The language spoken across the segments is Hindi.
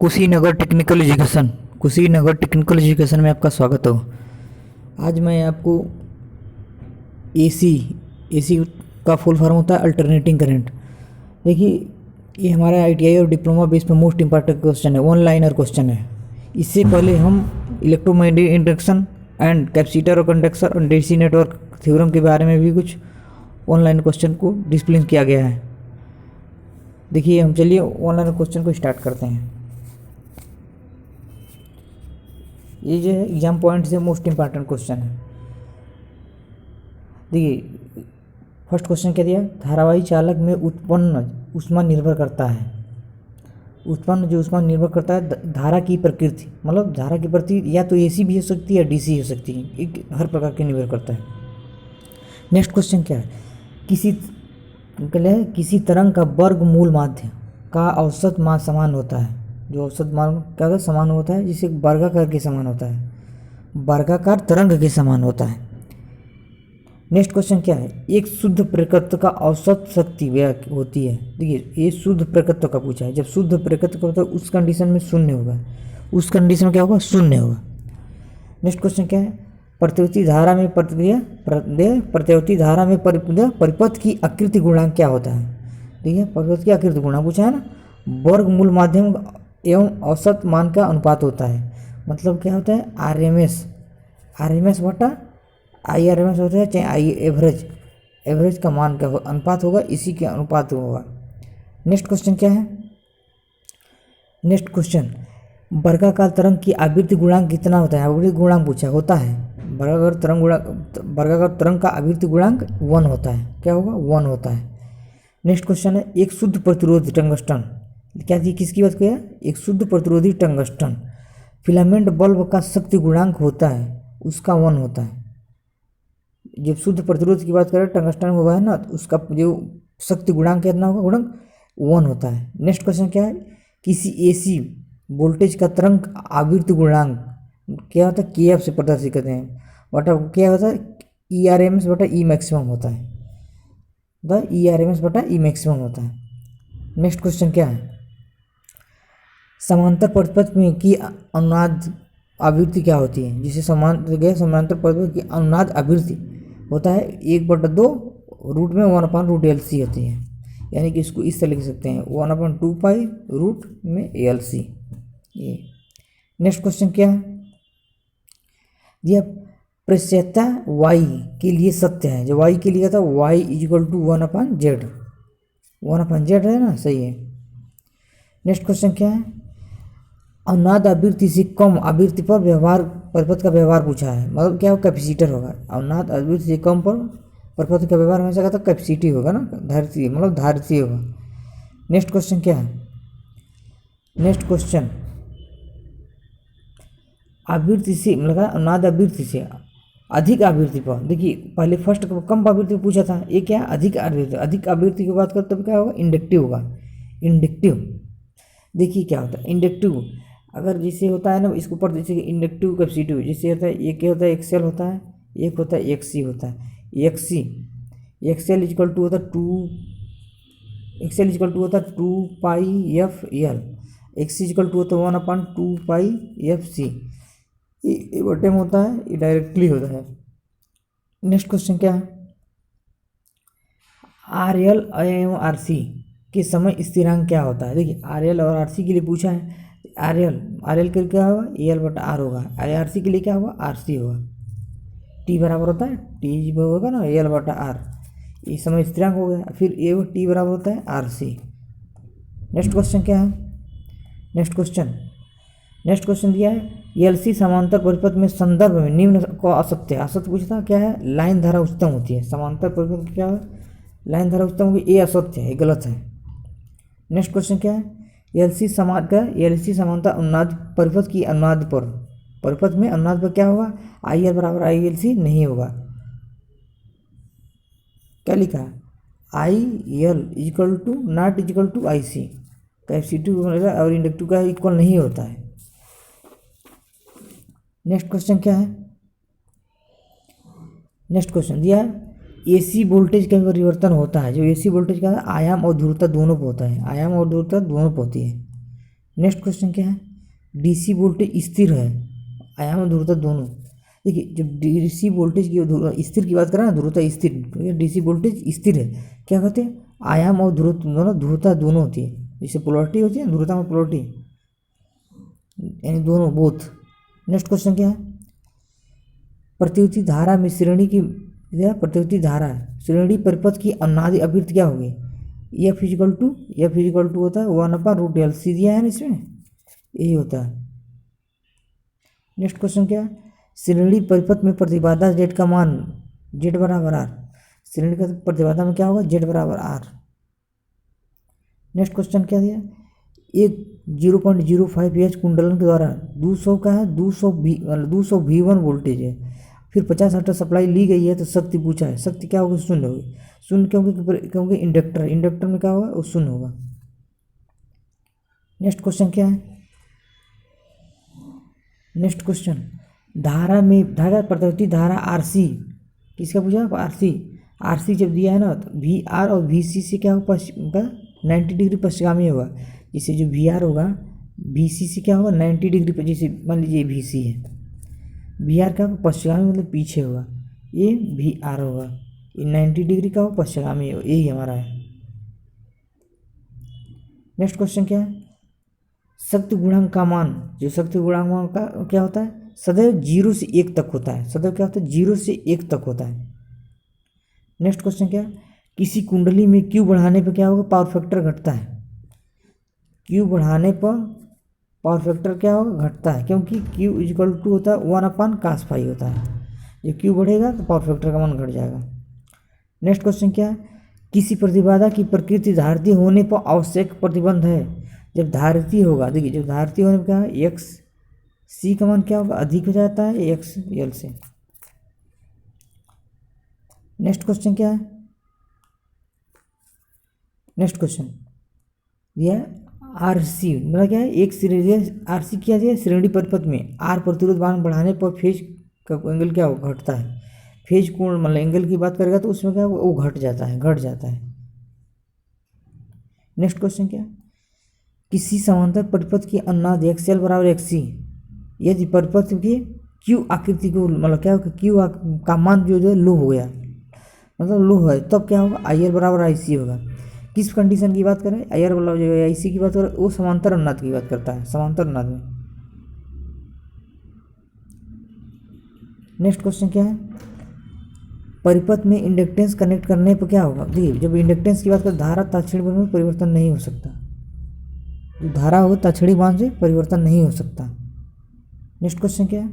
कुशीनगर टेक्निकल एजुकेशन में आपका स्वागत हो। आज मैं आपको एसी एसी का फुल फॉर्म होता है अल्टरनेटिंग करंट। देखिए, ये हमारा आईटीआई और डिप्लोमा बेस पे मोस्ट इंपॉर्टेंट क्वेश्चन है, वन लाइनर क्वेश्चन है। इससे पहले हम इलेक्ट्रोमैग्नेटिक इंडक्शन एंड कैपेसिटर और कंडक्टर और डीसी नेटवर्क थ्योरम के बारे में भी कुछ ऑनलाइन क्वेश्चन को डिस्प्लेन किया गया है। देखिए, हम चलिए ऑनलाइन क्वेश्चन को स्टार्ट करते हैं। ये जो है एग्जाम पॉइंट से मोस्ट इंपॉर्टेंट क्वेश्चन है। देखिए, फर्स्ट क्वेश्चन क्या दिया, धारावाही चालक में उत्पन्न ऊष्मा निर्भर करता है। उत्पन्न जो ऊष्मा निर्भर करता है धारा की प्रकृति, मतलब धारा की प्रकृति या तो एसी भी हो सकती है या डीसी हो सकती है, एक हर प्रकार के निर्भर करता है। नेक्स्ट क्वेश्चन क्या है, किसी तरंग का वर्गमूल माध्य का औसत मान समान होता है। जो औसत मान क्या समान होता है, जिसे वर्गाकार के समान होता है, वर्गाकार तरंग के समान होता है। नेक्स्ट क्वेश्चन क्या है, एक शुद्ध प्रकृति का औसत शक्ति होती है। देखिए, ये शुद्ध प्रकृति का पूछा है। जब शुद्ध प्रकृति का होता है उस कंडीशन में शून्य होगा, उस कंडीशन में क्या होगा, शून्य होगा। नेक्स्ट क्वेश्चन क्या है, प्रतिवर्ती धारा में परिपथ की आकृति गुणांक क्या होता है। देखिए, परिपथ की आकृति गुणांक पूछा है ना, वर्गमूल माध्यम एवं औसत मान का अनुपात होता है। मतलब क्या होता है, आरएमएस बटा आई आरएमएस होता है, चाहे आई एवरेज का मान का अनुपात होगा, इसी के अनुपात होगा। नेक्स्ट क्वेश्चन क्या है, नेक्स्ट क्वेश्चन, वर्गाकार तरंग की आवृत्ति गुणांक कितना होता है। आवृत्ति गुणांक पूछा होता है, वर्गाकार तरंग का आवृत्ति गुणांक 1 होता है। क्या होगा, 1 होता है। नेक्स्ट क्वेश्चन है, एक शुद्ध प्रतिरोधी टंगस्टन, क्या थी, किसकी बात किया, एक शुद्ध प्रतिरोधी टंगस्टन फिलामेंट बल्ब का शक्ति गुणांक होता है, उसका 1 होता है। जब शुद्ध प्रतिरोध की बात करें टंगस्टन होगा है ना, तो उसका जो शक्ति गुणांक कितना होगा, गुणांक 1 होता है। नेक्स्ट क्वेश्चन क्या है, किसी एसी वोल्टेज का तरंग आवृत्ति गुणांक क्या होता है, केएफ से प्रदर्शित करते हैं, बटा क्या होता है, ई आर एम एस बटा ई मैक्सिमम होता है, ई आर एम एस बटा ई मैक्सिमम होता है। नेक्स्ट क्वेश्चन क्या है, समांतर परिपथ में की अनुनाद आवृत्ति क्या होती है। जिसे समांतर परिपथ की अनुनाद आवृत्ति होता है 1/2 रूट में 1/√LC होती है। यानी कि इसको इस तरह लिख सकते हैं, 1/2 पाई रूट में LC। ये नेक्स्ट क्वेश्चन क्या है, यह प्रश्यता y के लिए सत्य है। जो y के लिए था, y = 1/z, 1/z है ना, सही है। नेक्स्ट क्वेश्चन क्या है, अनुनाद आवृत्ति से कम आवृत्ति पर परिपथ का व्यवहार पूछा है। मतलब क्या होगा, कैपेसिटर होगा। अनुनाद आवृत्ति से कम पर परिपथ का व्यवहार हमेशा कहता कैपेसिटी होगा ना, धारित्रीय, मतलब धारित्रीय होगा। नेक्स्ट क्वेश्चन क्या है, नेक्स्ट क्वेश्चन, आवृत्ति से मतलब अनुनाद आवृत्ति से अधिक आवृत्ति पर। देखिए, पहले फर्स्ट कम आवृत्ति पूछा था, ये क्या है, अधिक आवृत्ति। अधिक आवृत्ति की बात करें तब क्या होगा, इंडक्टिव होगा, इंडक्टिव। देखिए क्या होता है इंडक्टिव, अगर जैसे होता है ना, इसके ऊपर जैसे इंडक्टिव कैपेसिटिव जैसे होता है, एक क्या होता है, एक्सएल होता है, एक होता है एक्सी होता है। एक्सएल इक्वल टू होता है 2 pi F L, XC equal to होता है 1/2 पाई एफ सी। ये बटे में होता है, ये डायरेक्टली होता है। नेक्स्ट क्वेश्चन क्या है, आर एल एवं आर सी के समय स्थिरांक क्या होता है। देखिए, आर एल और आर सी के लिए पूछा है, आर एल के लिए क्या होगा, AL/R होगा, आर सी के लिए क्या होगा, RC होगा। टी बराबर होता है, टी होगा ना AL/R, ये समय स्थिरांक हो गया। फिर ए टी बराबर होता है RC। नेक्स्ट क्वेश्चन क्या है, नेक्स्ट क्वेश्चन दिया है, LC समांतर परिपथ में संदर्भ में निम्न को असत्य है। असत्य पूछता क्या है, लाइन धारा उच्चतम होती है। समांतर परिपथ क्या है, लाइन धारा उच्चतम होगी, ये असत्य है, ये गलत है। नेक्स्ट क्वेश्चन क्या है, LC समांतर अनुनाद परिपथ की अनुनाद पर, परिपथ में अनुनाद पर क्या होगा, IL = ILC नहीं होगा। क्या लिखा है, IL = IC, कैपेसिटिव और इंडक्टिव का इक्वल नहीं होता है। नेक्स्ट क्वेश्चन क्या है, नेक्स्ट क्वेश्चन दिया है, एसी वोल्टेज का परिवर्तन होता है। जो एसी वोल्टेज का आयाम और ध्रुवता दोनों पर होता है, आयाम और ध्रुवता दोनों पर होती है। नेक्स्ट क्वेश्चन क्या है, डीसी वोल्टेज स्थिर है, आयाम और ध्रुवता दोनों। देखिए जब डीसी वोल्टेज की स्थिर की बात करें ना, ध्रुवता स्थिर, डीसी वोल्टेज स्थिर है, क्या कहते हैं, आयाम और ध्रुवता दोनों होती है, जैसे पोलरिटी होती है ध्रुवता में पोलरिटी, यानी दोनों बोथ। नेक्स्ट क्वेश्चन क्या है, प्रतिवर्ती धारा में श्रेणी की प्रतिवर्ती धारा श्रेणी परिपथ की अनुनादी आवृत्ति क्या होगी, एफ इजिकल टू होता है 1/√L, सी दिया है ना इसमें, यही होता है। नेक्स्ट क्वेश्चन क्या है, श्रेणी परिपथ में प्रतिबाधा जेड का मान जेड बराबर आर, श्रेणी का प्रतिबाधा में क्या होगा, जेड बराबर आर। नेक्स्ट क्वेश्चन क्या दिया, एक 0.05 एच कुंडलन के द्वारा 200 का है 200 V1 वोल्टेज है, फिर 50 हर्ट्ज सप्लाई ली गई है, तो शक्ति पूछा है, शक्ति क्या होगी, शून्य होगी, शून्य क्योंकि इंडक्टर में क्या होगा, वो शून्य होगा। नेक्स्ट क्वेश्चन क्या है, नेक्स्ट क्वेश्चन, धारा प्रतिवर्ती धारा आरसी, किसका पूछा, आरसी जब दिया है ना, तो वी आर और वी सी से क्या होगा, 90 डिग्री पश्चिमगामी होगा, जैसे जो वी आर होगा वी सी से क्या होगा 90 डिग्री पर, जैसे मान लीजिए वी सी है, वी आर का पश्चिमगामी मतलब पीछे होगा, ये वी आर होगा, ये 90 डिग्री का होगा पश्चिमगामी होगा, यही हमारा है। नेक्स्ट क्वेश्चन क्या है, शक्ति गुणांक का मान, जो शक्ति गुणांक का क्या होता है, सदैव 0 से 1 तक होता है, सदैव क्या होता है, 0 से 1 तक होता है। नेक्स्ट क्वेश्चन क्या है, किसी कुंडली में क्यू बढ़ाने पर क्या होगा, पावर फैक्टर घटता है, क्यू बढ़ाने पर पावर फैक्टर क्या होगा, घटता है, क्योंकि क्यू इजिकल टू होता है 1/cos⁡φ होता है, जब क्यू बढ़ेगा तो पावर फैक्टर का मान घट जाएगा। नेक्स्ट क्वेश्चन क्या है, किसी प्रतिबाधा की प्रकृति धारितीय होने पर आवश्यक प्रतिबंध है, जब धारितीय होगा, देखिए जब धारितीय होने पर क्या है, एक्स सी का मान क्या होगा, अधिक हो जाता है एक्स एल से। नेक्स्ट क्वेश्चन क्या है, नेक्स्ट क्वेश्चन दिया आर सी, मतलब क्या है, एक श्रेणी आर सी किया जाए श्रेणी परिपथ में आर प्रतिरोध मान बढ़ाने पर फेज का एंगल क्या होगा, घटता है, फेज कोण मतलब एंगल की बात करेगा तो उसमें क्या होगा, वो घट जाता है। नेक्स्ट क्वेश्चन क्या है, किसी समांतर परिपथ की अनुनाद XL बराबर XC, यदि परिपथ की क्यू आकृति को मतलब क्या होगा, क्यू का मान जो है लो हो गया, मतलब लो है, तब क्या होगा, IL बराबर IC होगा। किस कंडीशन की बात करें, IR वाला जो है IC की बात करें, वो समांतर अनुनाद की बात करता है, समांतर अनुनाद में। नेक्स्ट क्वेश्चन क्या है, परिपथ में इंडक्टेंस कनेक्ट करने पर क्या होगा, देखिए जब इंडक्टेंस की बात करें, धारा ताक्षणिक मान में परिवर्तन नहीं हो सकता, जो धारा हो ताक्षणिक मान से परिवर्तन नहीं हो सकता। नेक्स्ट क्वेश्चन क्या है,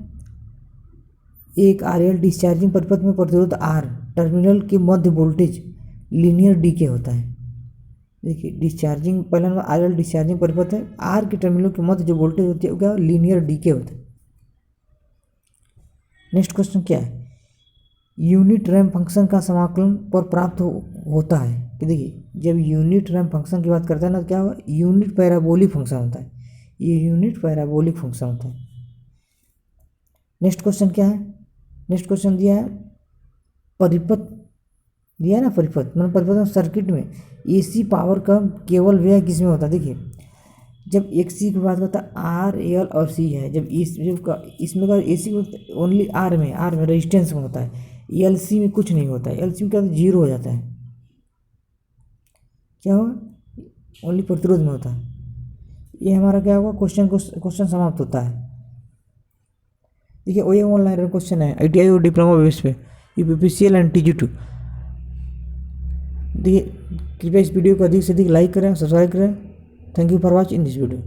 एक RL डिस्चार्जिंग परिपथ में प्रतिरोध R टर्मिनल के मध्य वोल्टेज लीनियर डीके होता है। देखिए डिस्चार्जिंग पहला नंबर RL डिस्चार्जिंग परिपथ है, R के टर्मिनल के मध्य जो वोल्टेज होती है वो क्या, लीनियर डीके होता है। नेक्स्ट क्वेश्चन क्या है, यूनिट रैंप फंक्शन का समाकलन पर प्राप्त होता है, कि देखिए जब यूनिट रैंप फंक्शन की बात करता है ना, तो क्या होगा, यूनिट पैराबोलिक फंक्शन होता है, ये यूनिट पैराबोलिक फंक्शन होता है। नेक्स्ट क्वेश्चन क्या है, नेक्स्ट क्वेश्चन दिया है परिपथ, दिया है ना परिपथ, मतलब परिपथ सर्किट में AC पावर का केवल व्यय किस में होता है, देखिए जब एक सी की बात करता है R L और C है, जब इसमें का AC ओनली R में रेजिस्टेंस में होता है, LC में कुछ नहीं होता है, LC में क्या होता है, 0 हो जाता है, क्या होगा, ओनली प्रतिरोध में होता है। ये हमारा क्या होगा, क्वेश्चन समाप्त होता है। देखिए वही ऑनलाइन क्वेश्चन है ITI और डिप्लोमा बेस पे, UPPCL एंड TG2। देखिए कृपया इस वीडियो को अधिक से अधिक लाइक करें, सब्सक्राइब करें। Thank you for watching this video.